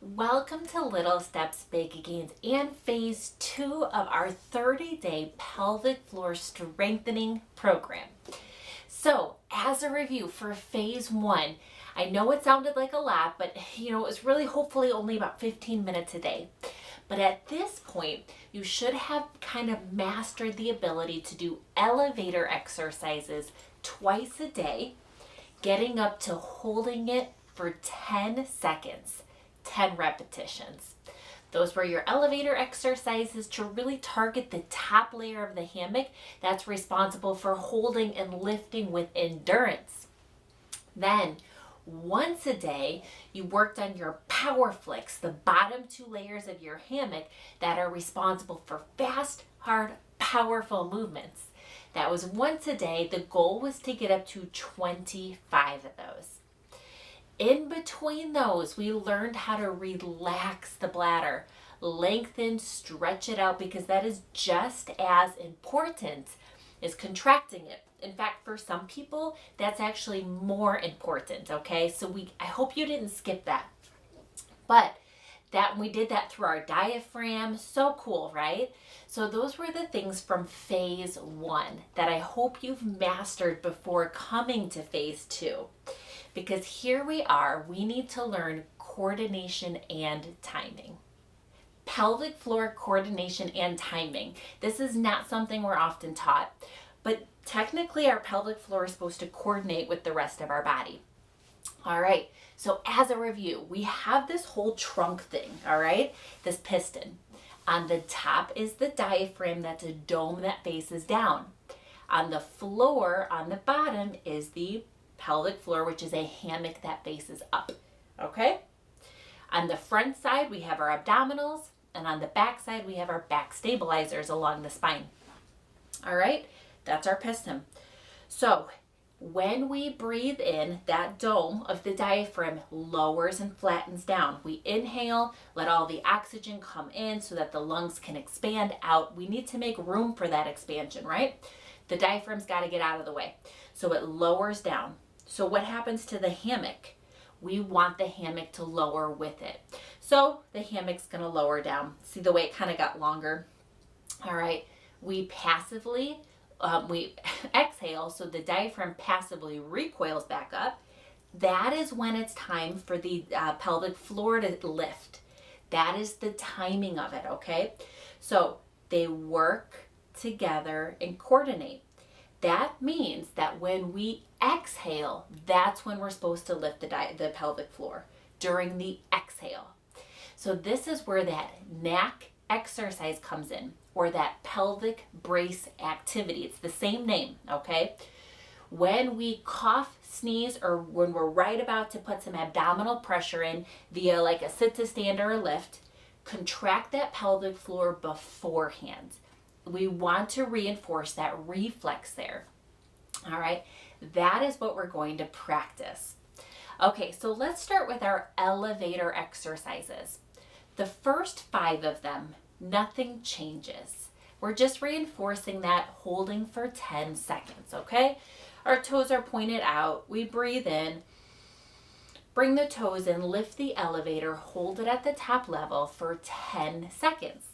Welcome to Little Steps, Big Gains and phase 2 of our 30-day pelvic floor strengthening program. So as a review for phase 1, I know it sounded like a lot, but it was really hopefully only about 15 minutes a day. But at this point, you should have kind of mastered the ability to do elevator exercises twice a day, getting up to holding it for 10 seconds. 10 repetitions. Those were your elevator exercises to really target the top layer of the hammock that's responsible for holding and lifting with endurance. Then, once a day, you worked on your power flicks, the bottom 2 layers of your hammock that are responsible for fast, hard, powerful movements. That was once a day. The goal was to get up to 25 of those. In between those, we learned how to relax the bladder, lengthen, stretch it out, because that is just as important as contracting it. In fact, for some people, that's actually more important, okay? So I hope you didn't skip that. But we did that through our diaphragm. So cool, right? So those were the things from phase 1 that I hope you've mastered before coming to phase 2. Because here we need to learn coordination and timing. Pelvic floor coordination and timing. This is not something we're often taught, but technically our pelvic floor is supposed to coordinate with the rest of our body. All right, so as a review, we have this whole trunk thing, all right? This piston. On the top is the diaphragm, that's a dome that faces down. On the floor, on the bottom, is the pelvic floor, which is a hammock that faces up, okay? On the front side, we have our abdominals, and on the back side, we have our back stabilizers along the spine. All right, that's our piston. So when we breathe in, that dome of the diaphragm lowers and flattens down. We inhale, let all the oxygen come in so that the lungs can expand out. We need to make room for that expansion, right? The diaphragm's got to get out of the way. So it lowers down. So what happens to the hammock? We want the hammock to lower with it. So the hammock's going to lower down. See the way it kind of got longer? All right. We passively, we exhale, so the diaphragm passively recoils back up. That is when it's time for the pelvic floor to lift. That is the timing of it, okay? So they work together and coordinate. That means that when we exhale, that's when we're supposed to lift the pelvic floor, during the exhale. So this is where that neck exercise comes in, or that pelvic brace activity. It's the same name, okay? When we cough, sneeze, or when we're right about to put some abdominal pressure in via like a sit to stand or a lift, contract that pelvic floor beforehand. We want to reinforce that reflex there. All right, that is what we're going to practice. Okay, so let's start with our elevator exercises. The first 5 of them, nothing changes. We're just reinforcing that holding for 10 seconds, okay? Our toes are pointed out. We breathe in, bring the toes in, lift the elevator, hold it at the top level for 10 seconds.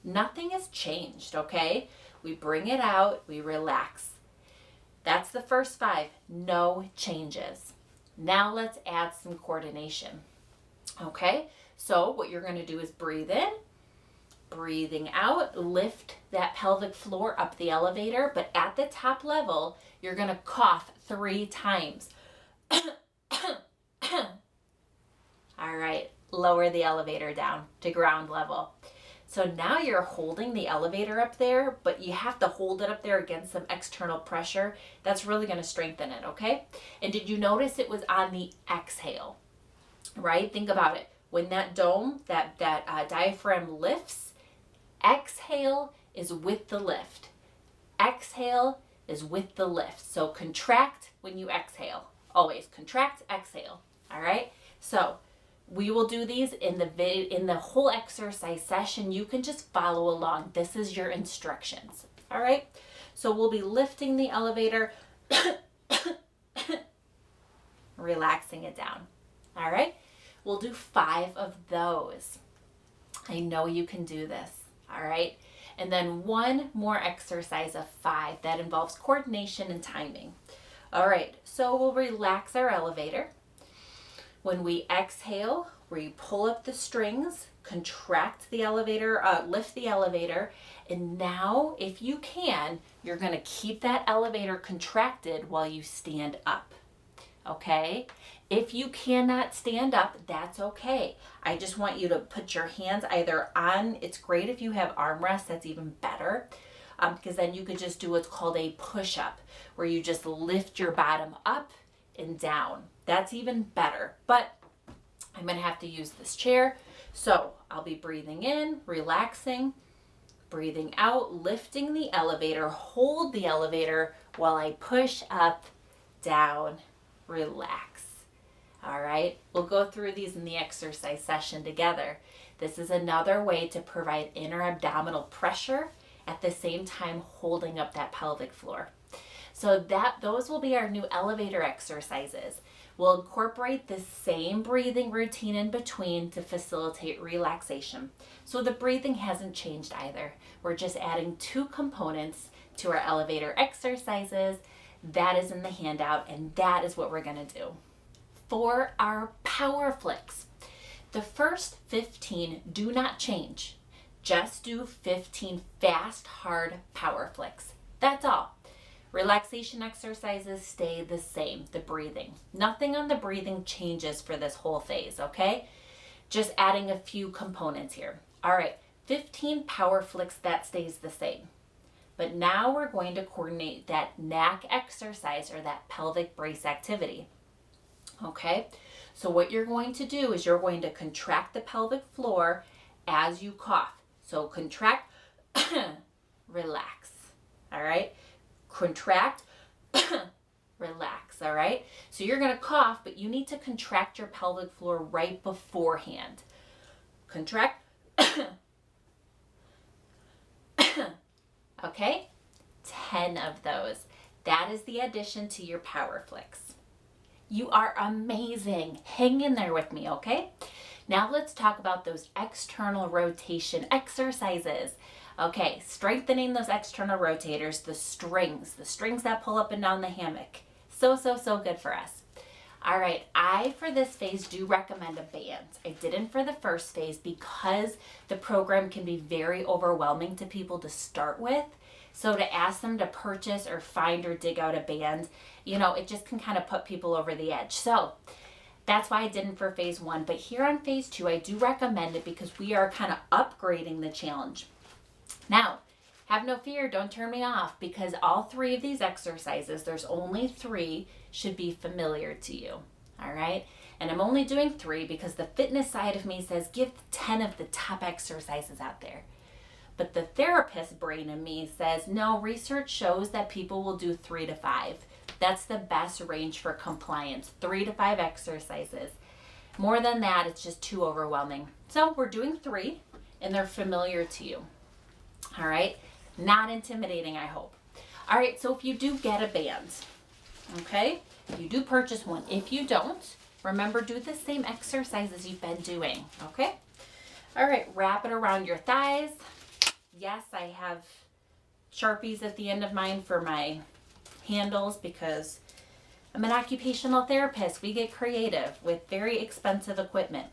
Nothing has changed, okay? We bring it out, we relax. That's the first 5, no changes. Now let's add some coordination, okay? So what you're gonna do is breathe in, breathing out, lift that pelvic floor up the elevator, but at the top level, you're gonna cough 3 times. All right, lower the elevator down to ground level. So now you're holding the elevator up there, but you have to hold it up there against some external pressure. That's really going to strengthen it, okay? And did you notice it was on the exhale, right? Think about it. When that dome, that diaphragm lifts, exhale is with the lift. Exhale is with the lift. So contract when you exhale. Always contract, exhale, all right? So we will do these in the whole exercise session. You can just follow along. This is your instructions. All right. So we'll be lifting the elevator, relaxing it down. All right. We'll do 5 of those. I know you can do this, all right? And then 1 more exercise of 5 that involves coordination and timing. All right, so we'll relax our elevator. When we exhale, we pull up the strings, contract the elevator, lift the elevator, and now, if you can, you're gonna keep that elevator contracted while you stand up, okay? If you cannot stand up, that's okay. I just want you to put your hands either on, it's great if you have armrests, that's even better, because then you could just do what's called a push-up, where you just lift your bottom up and down. That's even better, but I'm gonna have to use this chair. So I'll be breathing in, relaxing, breathing out, lifting the elevator, hold the elevator while I push up, down, relax. All right, we'll go through these in the exercise session together. This is another way to provide inner abdominal pressure at the same time holding up that pelvic floor. So those will be our new elevator exercises. We'll incorporate the same breathing routine in between to facilitate relaxation. So the breathing hasn't changed either. We're just adding 2 components to our elevator exercises. That is in the handout, and that is what we're gonna do. For our power flicks, the first 15 do not change. Just do 15 fast, hard power flicks. That's all. Relaxation exercises stay the same, the breathing. Nothing on the breathing changes for this whole phase, okay? Just adding a few components here. All right, 15 power flicks, that stays the same. But now we're going to coordinate that neck exercise or that pelvic brace activity, okay? So what you're going to do is you're going to contract the pelvic floor as you cough. So contract, relax, all right? Contract, relax, all right? So you're gonna cough, but you need to contract your pelvic floor right beforehand. Contract, okay? 10 of those. That is the addition to your power flicks. You are amazing. Hang in there with me, okay? Now let's talk about those external rotation exercises. Okay, strengthening those external rotators, the strings that pull up and down the hammock. So good for us. All right, I, for this phase, do recommend a band. I didn't for the first phase because the program can be very overwhelming to people to start with. So to ask them to purchase or find or dig out a band, you know, it just can kind of put people over the edge. So that's why I didn't for phase 1. But here on phase 2, I do recommend it because we are kind of upgrading the challenge. Now, have no fear, don't turn me off, because all 3 of these exercises, there's only 3, should be familiar to you, all right? And I'm only doing 3 because the fitness side of me says give 10 of the top exercises out there. But the therapist brain in me says, no, research shows that people will do 3 to 5. That's the best range for compliance, 3 to 5 exercises. More than that, it's just too overwhelming. So we're doing 3, and they're familiar to you. All right, not intimidating, I hope. All right, so if you do get a band, okay, you do purchase one. If you don't, remember, do the same exercises you've been doing, okay? All right, wrap it around your thighs. Yes, I have Sharpies at the end of mine for my handles because I'm an occupational therapist. We get creative with very expensive equipment.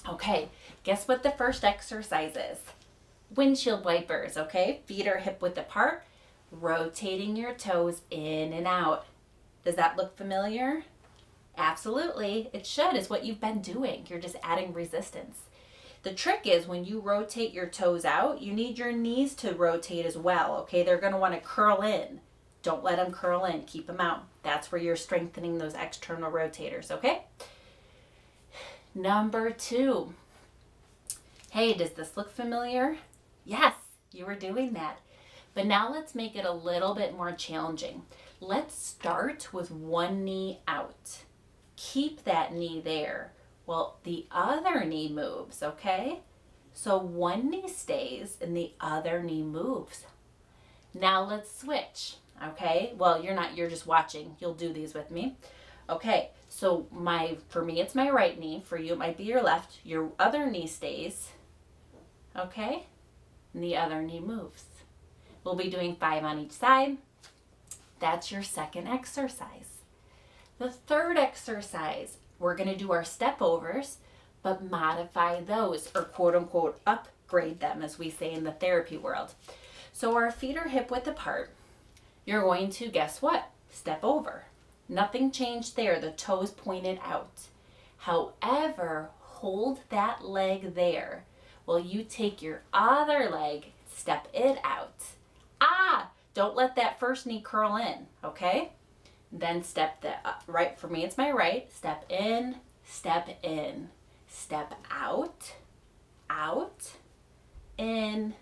Okay, guess what the first exercise is? Windshield wipers, okay? Feet are hip width apart, rotating your toes in and out. Does that look familiar? Absolutely, it should. It's what you've been doing. You're just adding resistance. The trick is when you rotate your toes out, you need your knees to rotate as well, okay? They're gonna wanna curl in. Don't let them curl in, keep them out. That's where you're strengthening those external rotators, okay? Number 2. Hey, does this look familiar? Yes, you were doing that. But now let's make it a little bit more challenging. Let's start with one knee out. Keep that knee there. Well, the other knee moves, okay? So one knee stays and the other knee moves. Now let's switch, okay? Well, you're not, you're just watching. You'll do these with me. Okay, so for me, it's my right knee. For you, it might be your left. Your other knee stays, okay? And the other knee moves. We'll be doing 5 on each side. That's your second exercise. The third exercise, we're gonna do our step overs, but modify those, or quote unquote, upgrade them, as we say in the therapy world. So our feet are hip width apart. You're going to, guess what? Step over. Nothing changed there. The toes pointed out. However, hold that leg there while you take your other leg, step it out. Don't let that first knee curl in, okay? Then step the right, for me it's my right, step in, step out, out, in.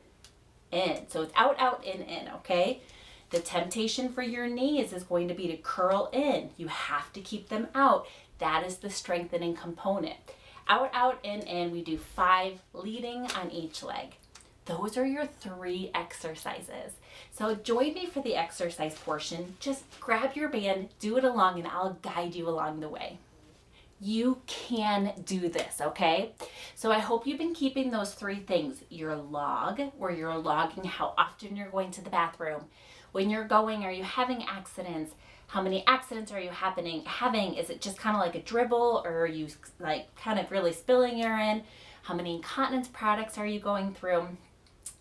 So it's out, in, okay? The temptation for your knees is going to be to curl in. You have to keep them out. That is the strengthening component. Out, in. We do 5 leading on each leg. Those are your 3 exercises. So join me for the exercise portion. Just grab your band, do it along, and I'll guide you along the way. You can do this, okay? So I hope you've been keeping those 3 things. Your log, where you're logging how often you're going to the bathroom. When you're going, are you having accidents? How many accidents are you having? Is it just kind of like a dribble, or are you like kind of really spilling urine? How many incontinence products are you going through?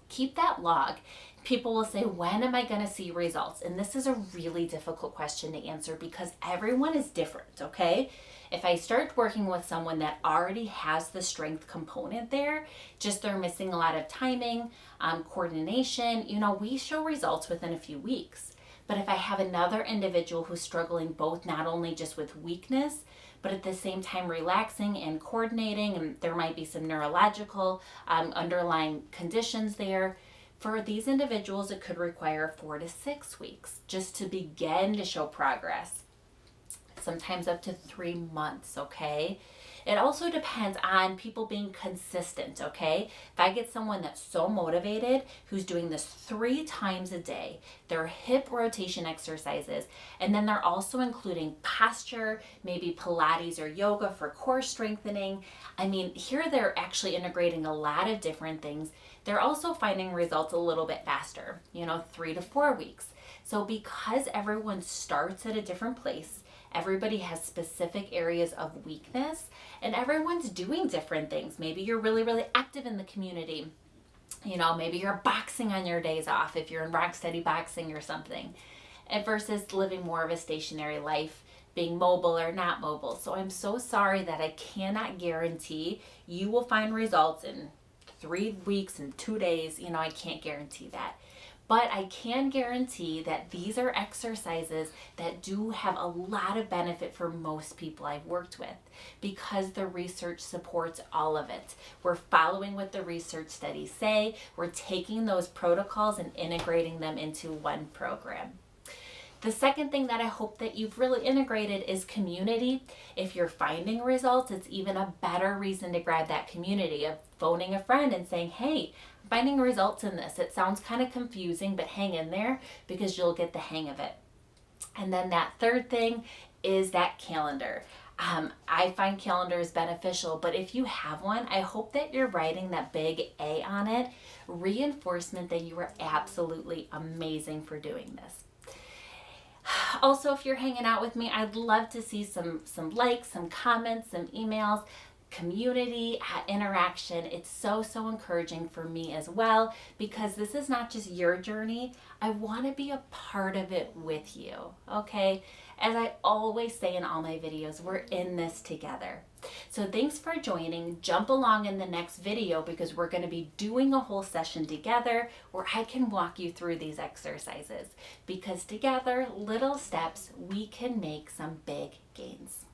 Keep that log. People will say, when am I going to see results? And this is a really difficult question to answer because everyone is different, okay? If I start working with someone that already has the strength component there, just they're missing a lot of timing, coordination, we show results within a few weeks. But if I have another individual who's struggling both not only just with weakness, but at the same time relaxing and coordinating, and there might be some neurological underlying conditions there, for these individuals it could require 4 to 6 weeks just to begin to show progress. Sometimes up to 3 months, okay? It also depends on people being consistent, okay? If I get someone that's so motivated, who's doing this 3 times a day, their hip rotation exercises, and then they're also including posture, maybe Pilates or yoga for core strengthening. Here they're actually integrating a lot of different things. They're also finding results a little bit faster, 3 to 4 weeks. So because everyone starts at a different place, everybody has specific areas of weakness, and everyone's doing different things. Maybe you're really, really active in the community. Maybe you're boxing on your days off if you're in rock steady boxing or something, and versus living more of a stationary life, being mobile or not mobile. So I'm so sorry that I cannot guarantee you will find results in 3 weeks and 2 days. I can't guarantee that. But I can guarantee that these are exercises that do have a lot of benefit for most people I've worked with because the research supports all of it. We're following what the research studies say. We're taking those protocols and integrating them into one program. The second thing that I hope that you've really integrated is community. If you're finding results, it's even a better reason to grab that community of phoning a friend and saying, hey, I'm finding results in this. It sounds kind of confusing, but hang in there because you'll get the hang of it. And then that third thing is that calendar. I find calendars beneficial, but if you have one, I hope that you're writing that big A on it, reinforcement that you are absolutely amazing for doing this. Also, if you're hanging out with me, I'd love to see some likes, some comments, some emails, community interaction. It's so encouraging for me as well because this is not just your journey. I want to be a part of it with you, okay? As I always say in all my videos, we're in this together. So thanks for joining. Jump along in the next video because we're going to be doing a whole session together where I can walk you through these exercises because together, little steps, we can make some big gains.